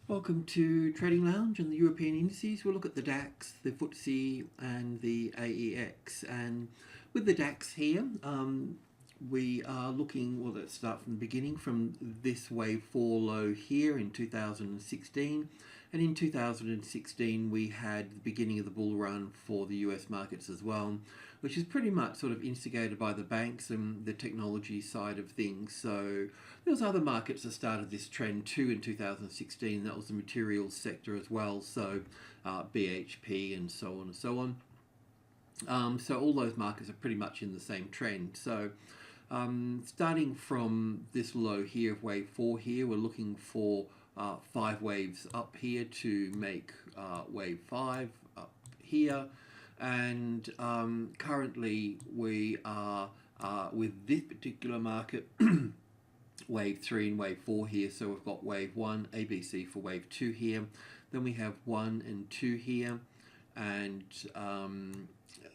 Welcome to Trading Lounge and the European Indices. We'll look at the DAX, the FTSE and the AEX. And with the DAX here, we are looking, well, let's start from the beginning, from this wave 4 low here in 2016. And in 2016, we had the beginning of the bull run for the US markets as well, which is pretty much sort of instigated by the banks and the technology side of things. So there's other markets that started this trend too in 2016. That was the materials sector as well. So BHP and so on and so on. So all those markets are pretty much in the same trend. So starting from this low here of wave 4 here, we're looking for 5 waves up here to make wave 5 up here. And currently we are with this particular market wave 3 and wave 4 here. So we've got wave 1 ABC for wave 2 here, then we have 1 and 2 here, and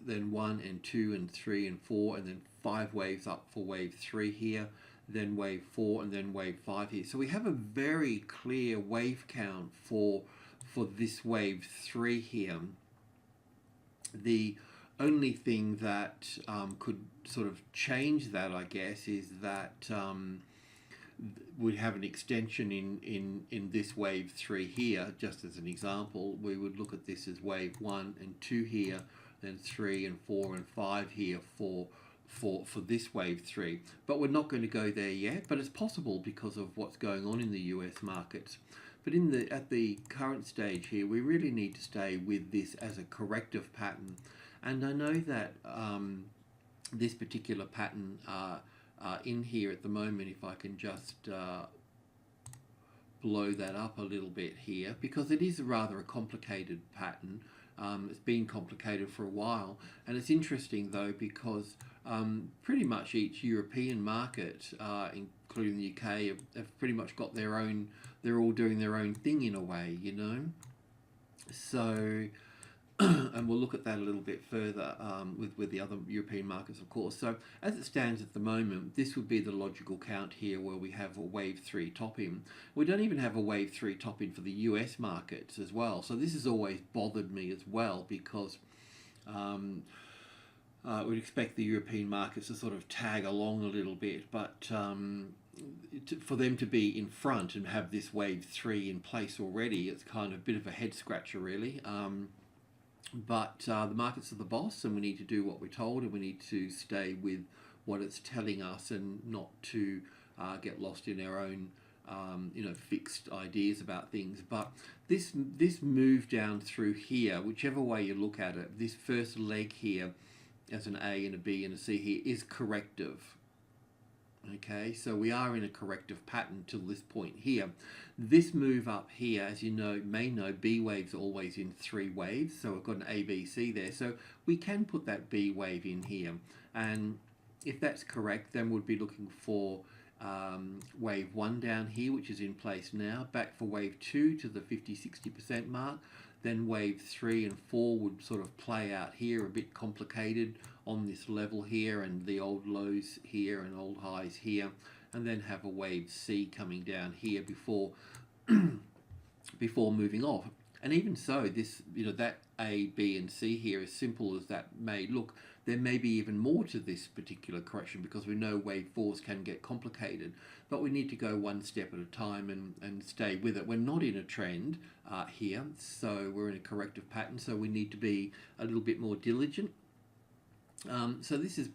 then 1 and 2 and 3 and 4, and then 5 waves up for wave 3 here, then wave 4, and then wave 5 here. So we have a very clear wave count for this wave 3 here. The only thing that could sort of change that, I guess, is that we'd have an extension in this wave 3 here. Just as an example, we would look at this as wave 1 and 2 here, then 3 and 4 and 5 here for this wave 3. But we're not going to go there yet, but it's possible because of what's going on in the US markets. But at the current stage here, we really need to stay with this as a corrective pattern. And I know that this particular pattern in here at the moment, if I can just blow that up a little bit here, because it is rather a complicated pattern. It's been complicated for a while, and it's interesting though because pretty much each European market, including the UK, have pretty much got their own. They're all doing their own thing in a way, you know. So, and we'll look at that a little bit further with the other European markets, of course. So, as it stands at the moment, this would be the logical count here, where we have a wave 3 top in. We don't even have a wave 3 top in for the US markets as well. So this has always bothered me as well, because we'd expect the European markets to sort of tag along a little bit, but for them to be in front and have this wave 3 in place already, it's kind of a bit of a head scratcher, really. But the markets are the boss, and we need to do what we're told, and we need to stay with what it's telling us, and not to get lost in our own fixed ideas about things. But this move down through here, whichever way you look at it, this first leg here as an A and a B and a C here is corrective. Okay, so we are in a corrective pattern till this point here. This move up here, as you may know, B waves are always in 3 waves, so we've got an A, B, C there. So we can put that B wave in here, and if that's correct, then we'd be looking for wave 1 down here, which is in place now, back for wave 2 to the 50-60% mark. Then wave 3 and 4 would sort of play out here, a bit complicated on this level here, and the old lows here and old highs here, and then have a wave C coming down here before moving off. And even so, this, that A, B, and C here, as simple as that may look, there may be even more to this particular correction, because we know wave 4s can get complicated, but we need to go one step at a time and stay with it. We're not in a trend here, so we're in a corrective pattern, so we need to be a little bit more diligent. So this is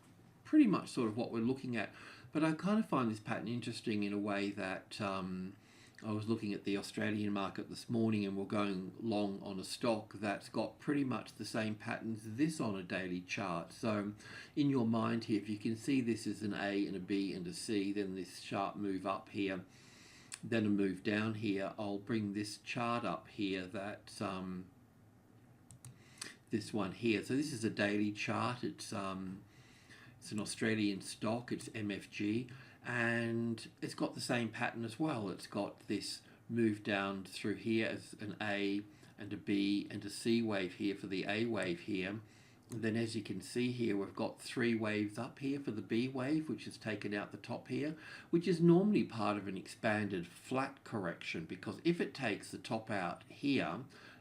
pretty much sort of what we're looking at, but I kind of find this pattern interesting in a way that I was looking at the Australian market this morning, and we're going long on a stock that's got pretty much the same patterns as this on a daily chart. So in your mind here, if you can see this as an A and a B and a C, then this sharp move up here, then a move down here. I'll bring this chart up here, that this one here. So this is a daily chart. It's an Australian stock. It's MFG. And it's got the same pattern as well. It's got this move down through here as an A and a B and a C wave here for the A wave here, then as you can see here, we've got 3 waves up here for the B wave, which has taken out the top here, which is normally part of an expanded flat correction, because if it takes the top out here,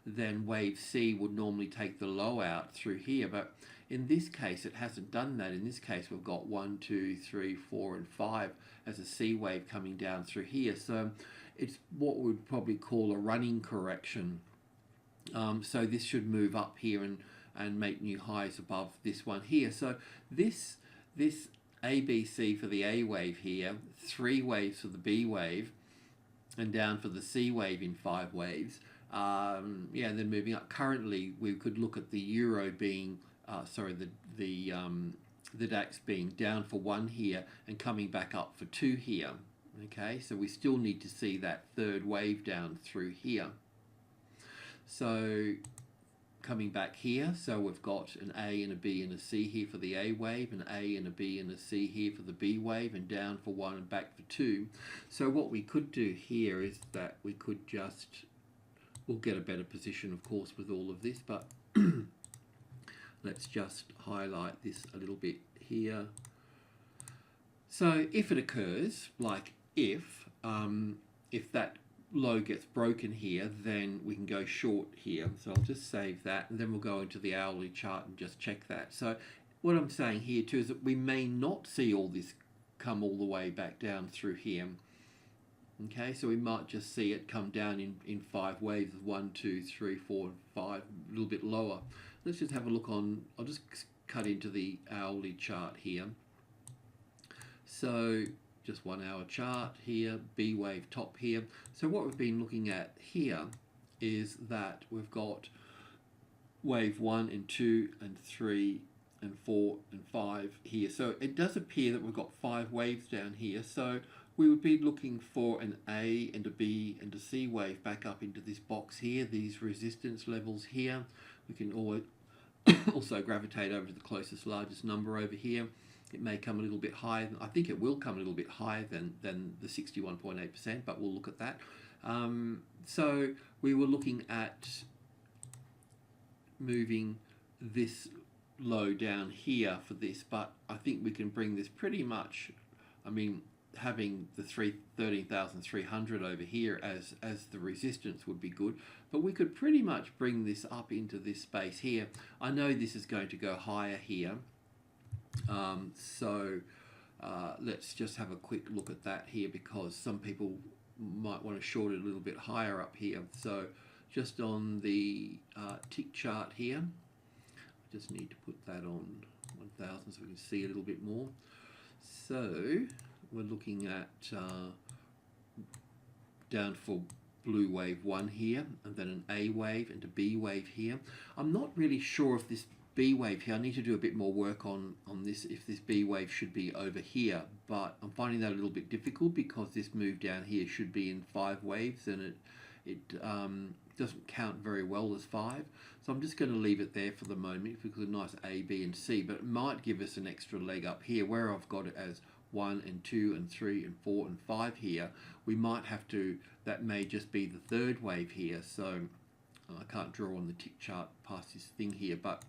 then wave C would normally take the low out through here. But in this case, it hasn't done that. In this case, we've got 1, 2, 3, 4, and 5 as a C wave coming down through here. So it's what we'd probably call a running correction. So this should move up here and make new highs above this one here. So this ABC for the A wave here, 3 waves for the B wave, and down for the C wave in 5 waves. And then moving up. Currently, we could look at the euro being, the DAX being down for 1 here and coming back up for 2 here. Okay, so we still need to see that 3rd wave down through here. So coming back here, so we've got an A and a B and a C here for the A wave, an A and a B and a C here for the B wave, and down for 1 and back for 2. So what we could do here is that we could we'll get a better position, of course, with all of this, but let's just highlight this a little bit here. So if it occurs, like if that low gets broken here, then we can go short here. So I'll just save that, and then we'll go into the hourly chart and just check that. So what I'm saying here too is that we may not see all this come all the way back down through here. Okay, so we might just see it come down in 5 waves of 1, 2, 3, 4, and 5, a little bit lower. Let's just have a look on, I'll just cut into the hourly chart here. So just 1 hour chart here, B wave top here. So what we've been looking at here is that we've got wave 1 and 2 and 3 and 4 and 5 here. So it does appear that we've got 5 waves down here. So we would be looking for an A and a B and a C wave back up into this box here, these resistance levels here. We can always also gravitate over to the closest largest number over here. It may come a little bit higher. I think it will come a little bit higher than the 61.8%, but we'll look at that. So we were looking at moving this low down here for this, but I think we can bring this pretty much, I mean, having the 13,300 over here as the resistance would be good, but we could pretty much bring this up into this space here. I know this is going to go higher here, let's just have a quick look at that here, because some people might want to short it a little bit higher up here. So just on the tick chart here, I just need to put that on 1000 so we can see a little bit more. So we're looking at down for blue wave 1 here, and then an A wave and a B wave here. I'm not really sure if this B wave here, I need to do a bit more work on this, if this B wave should be over here, but I'm finding that a little bit difficult because this move down here should be in 5 waves, and it doesn't count very well as 5. So I'm just going to leave it there for the moment because a nice A, B and C, but it might give us an extra leg up here where I've got it as 1 and 2 and 3 and 4 and 5 here. We might have to, that may just be the 3rd wave here, so I can't draw on the tick chart past this thing here, but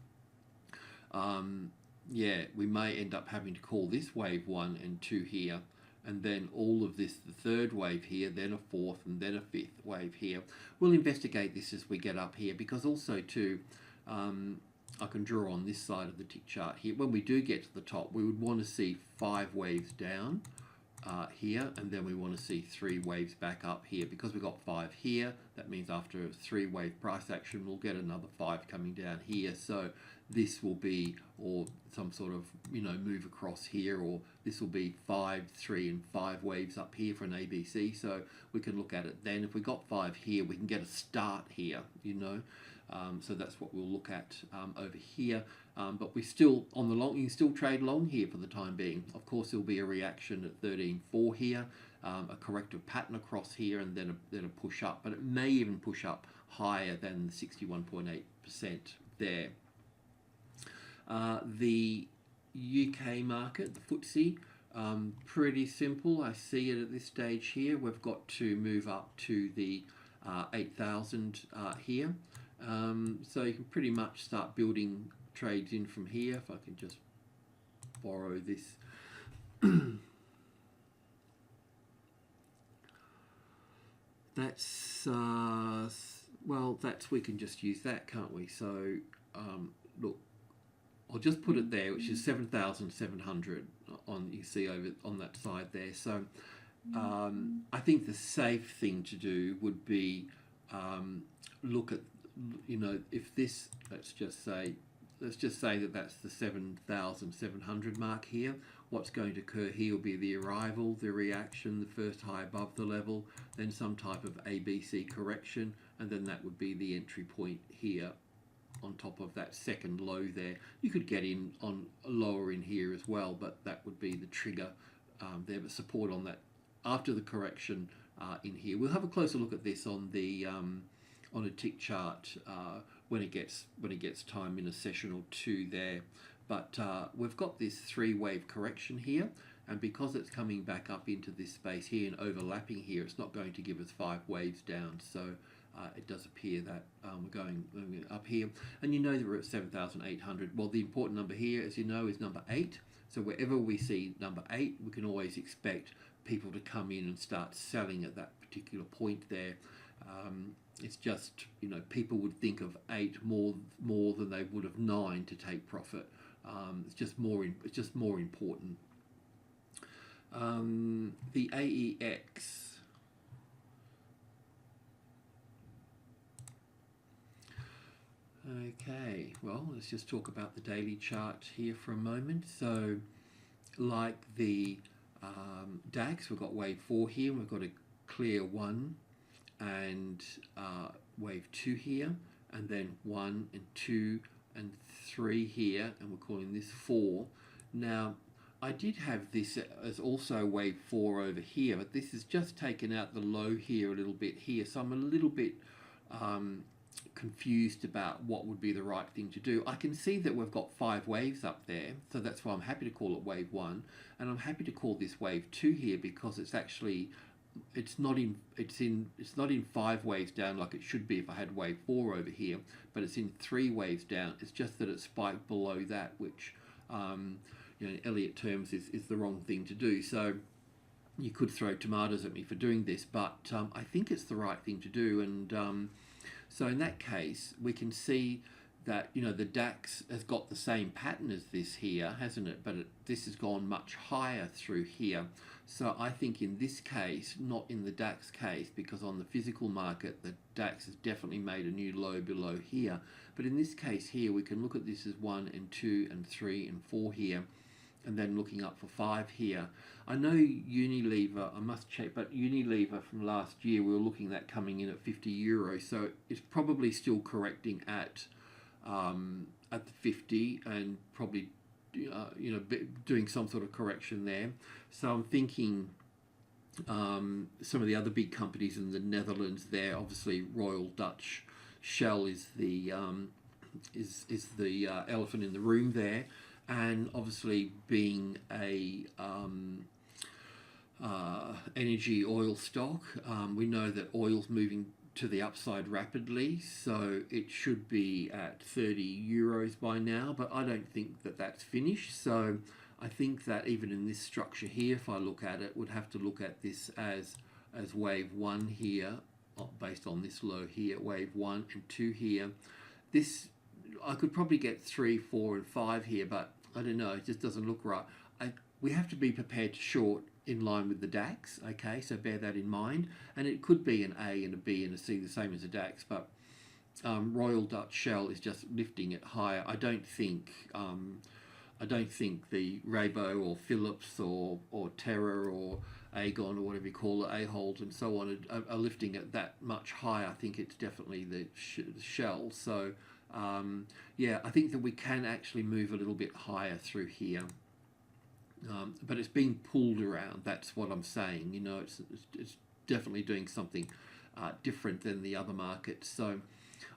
yeah, we may end up having to call this wave 1 and 2 here, and then all of this, the 3rd wave here, then a 4th and then a 5th wave here. We'll investigate this as we get up here, because also too, I can draw on this side of the tick chart here. When we do get to the top, we would want to see 5 waves down here, and then we want to see 3 waves back up here. Because we've got 5 here, that means after a 3 wave price action, we'll get another 5 coming down here. So this will be, or some sort of, move across here, or this will be 5, 3 and 5 waves up here for an ABC. So we can look at it then. If we got 5 here, we can get a start here, so that's what we'll look at over here. But we still, on the long, you can still trade long here for the time being. Of course, there'll be a reaction at 13.4 here, a corrective pattern across here, and then a push up. But it may even push up higher than the 61.8% there. The UK market, the FTSE, pretty simple. I see it at this stage here. We've got to move up to the 8,000 here. So you can pretty much start building trades in from here. If I can just borrow this. That's well, we can just use that, can't we? So look, I'll just put it there, which is 7,700 on, you see over on that side there. So I think the safe thing to do would be look at, if this, let's just say that that's the 7,700 mark here. What's going to occur here will be the arrival, the reaction, the first high above the level, then some type of ABC correction, and then that would be the entry point here on top of that second low there. You could get in on lower in here as well, but that would be the trigger there, but support on that after the correction in here. We'll have a closer look at this on the on a tick chart when it gets time in a session or two there. But we've got this 3-wave correction here, and because it's coming back up into this space here and overlapping here, it's not going to give us 5 waves down. So it does appear that we're going up here, and that we're at 7,800. Well, the important number here, as you know, is number 8. So wherever we see number 8, we can always expect people to come in and start selling at that particular point there. It's just, people would think of 8 more than they would of 9 to take profit. It's just more important. The AEX. Okay, well, let's just talk about the daily chart here for a moment. So, like the DAX, we've got wave 4 here, and we've got a clear 1 and wave 2 here, and then 1 and 2 and 3 here, and we're calling this 4. Now, I did have this as also wave 4 over here, but this has just taken out the low here a little bit here, so I'm a little bit confused about what would be the right thing to do. I can see that we've got 5 waves up there, so that's why I'm happy to call it wave 1, and I'm happy to call this wave 2 here because it's actually it's not in 5 waves down like it should be if I had wave 4 over here, but it's in 3 waves down. It's just that it spiked below that, which in Elliott terms is the wrong thing to do. So you could throw tomatoes at me for doing this, but I think it's the right thing to do. And so in that case, we can see that the DAX has got the same pattern as this here, hasn't it? But this has gone much higher through here. So I think in this case, not in the DAX case, because on the physical market, the DAX has definitely made a new low below here. But in this case here, we can look at this as 1 and 2 and 3 and 4 here, and then looking up for 5 here. I know Unilever, I must check, but Unilever from last year, we were looking at coming in at 50 euros. So it's probably still correcting at the 50 and probably doing some sort of correction there. So I'm thinking some of the other big companies in the Netherlands there, obviously Royal Dutch Shell is the elephant in the room there, and obviously being a energy oil stock, we know that oil's moving to the upside rapidly, so it should be at 30 euros by now, but I don't think that that's finished. So I think that even in this structure here, if I look at it, would have to look at this as wave 1 here, based on this low here, wave 1 and 2 here. This, I could probably get 3, 4 and 5 here, but I don't know, it just doesn't look right. We have to be prepared to short in line with the DAX, okay, so bear that in mind. And it could be an A and a B and a C, the same as the DAX, but Royal Dutch Shell is just lifting it higher. I don't think the Rabo or Philips or Terra or Aegon or whatever you call it, Ahold and so on are lifting it that much higher. I think it's definitely the Shell. So yeah, I think that we can actually move a little bit higher through here. But it's being pulled around. That's what I'm saying. It's definitely doing something different than the other markets. So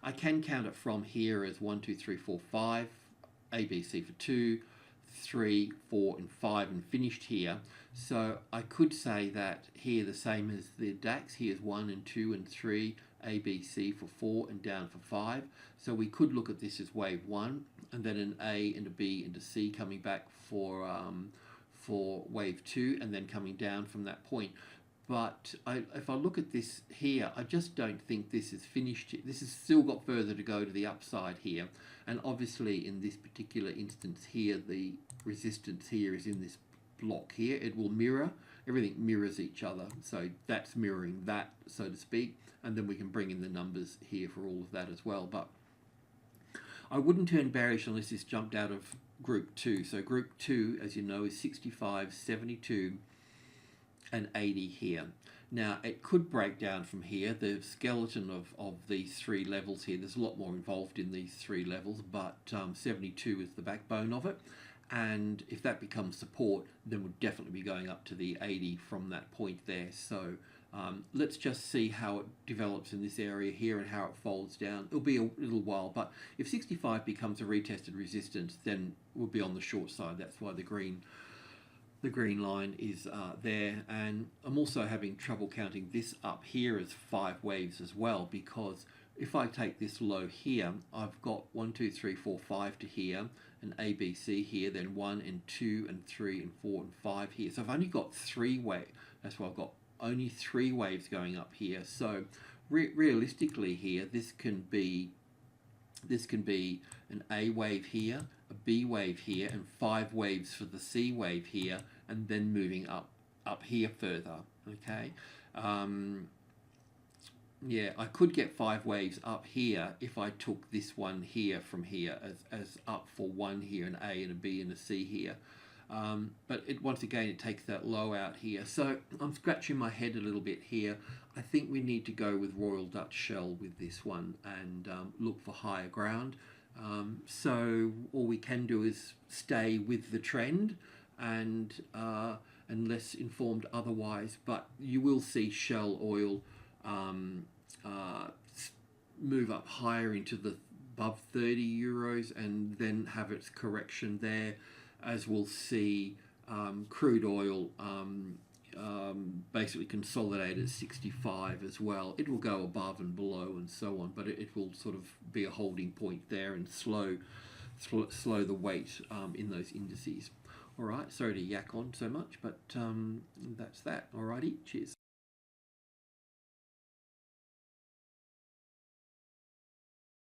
I can count it from here as 1, 2, 3, 4, 5, ABC for 2, 3, 4, and 5, and finished here. So I could say that here the same as the DAX. Here's 1 and 2 and 3 A, B, C for 4 and down for 5. So we could look at this as wave 1, and then an A and a B and a C coming back for wave 2, and then coming down from that point. But if I look at this here, I just don't think this is finished. This has still got further to go to the upside here. And obviously in this particular instance here, the resistance here is in this block here. It will mirror. Everything mirrors each other. So that's mirroring that, so to speak. And then we can bring in the numbers here for all of that as well. But I wouldn't turn bearish unless this jumped out of group 2. So group 2, as you know, is 65, 72, and 80 here. Now it could break down from here. The skeleton of these 3 levels here, there's a lot more involved in these 3 levels, but 72 is the backbone of it. And if that becomes support, then we'll definitely be going up to the 80 from that point there. So let's just see how it develops in this area here and how it folds down. It'll be a little while, but if 65 becomes a retested resistance, then we'll be on the short side. That's why the green line is there. And I'm also having trouble counting this up here as 5 waves as well, because if I take this low here, I've got 1, 2, 3, 4, 5 to here, and A, B, C here, then 1 and 2 and 3 and 4 and 5 here. So I've only got 3 waves. That's why I've got only 3 waves going up here. So realistically here, this can be an A wave here, a B wave here, and 5 waves for the C wave here, and then moving up here further. Okay. Yeah, I could get 5 waves up here if I took this one here from here as up for 1 here, an A and a B and a C here. But once again, it takes that low out here. So I'm scratching my head a little bit here. I think we need to go with Royal Dutch Shell with this one and look for higher ground. So all we can do is stay with the trend and less informed otherwise. But you will see Shell oil move up higher into the above 30 euros and then have its correction there, as we'll see crude oil basically consolidate at 65 as well. It will go above and below and so on, but it will sort of be a holding point there and slow the weight in those indices. All right, sorry to yak on so much, but that's that. Alrighty, cheers.